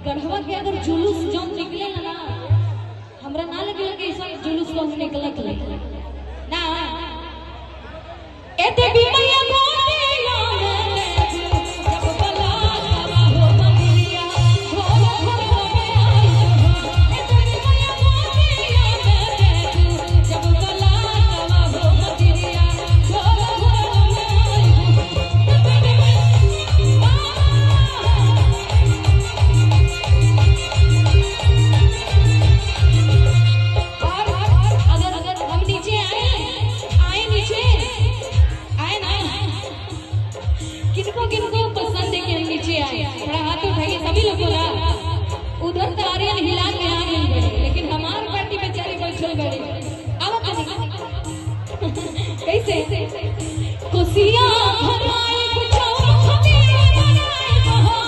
गढ़वा के अगर जुलूस जो निकले ना हमरा ना लगे कि सब जुलूस को निकलत ना ए देवी मैया गोदिया में जब बला हवा हो मंदिरिया घोर घोर में आई ए देवी मैया गोदिया में जब बला हवा हो मंदिरिया घोर घोर में आई उधर तारियन हिला के आ गई लेकिन हमार पार्टी बेचारी बैठल गई कैसे खुशियां भराई कुछो खदिया बनाई बहो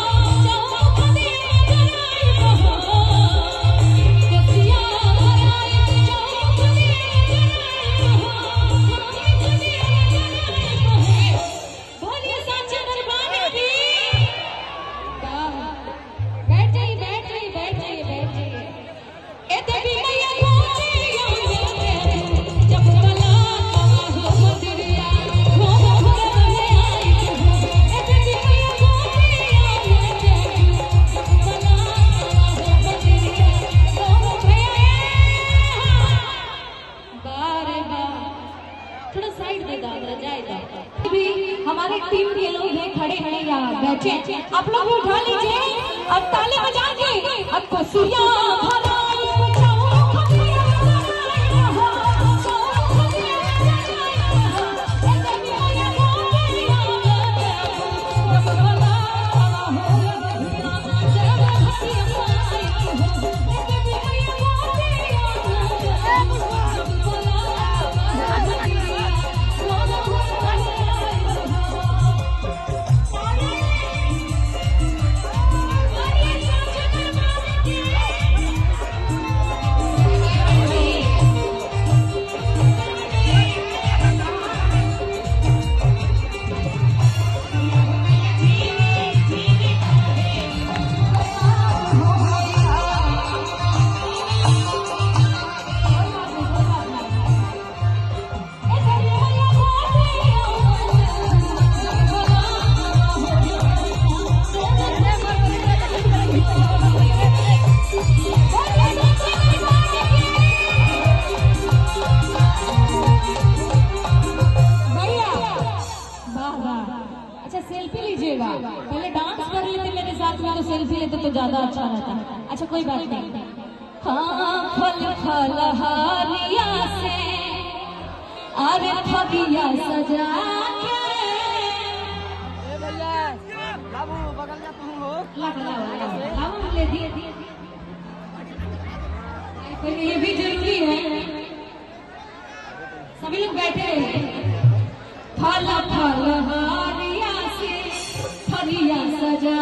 जाओ खदिया बनाई बहो खुशियां भराई कुछो खदिया बनाई बहो खदिया बनाई बहो बोलिए साचे दरबार की हमारे टीम के लोग हैं खड़े हैं या बैठे आप लोग भी उठा लीजिए और ताली बजा के अब खुशियां सेल्फी लीजिएगा। पहले डांस कर लेते मेरे साथ में तो सेल्फी लेते तो ज्यादा अच्छा रहता। अच्छा कोई बात नहीं। हाँ फल फल हारिया से अरे फगिया सजा के ले दिए ये भी जरूरी है। सभी लोग बैठे रहे। फल फल हारिया से फगिया सजा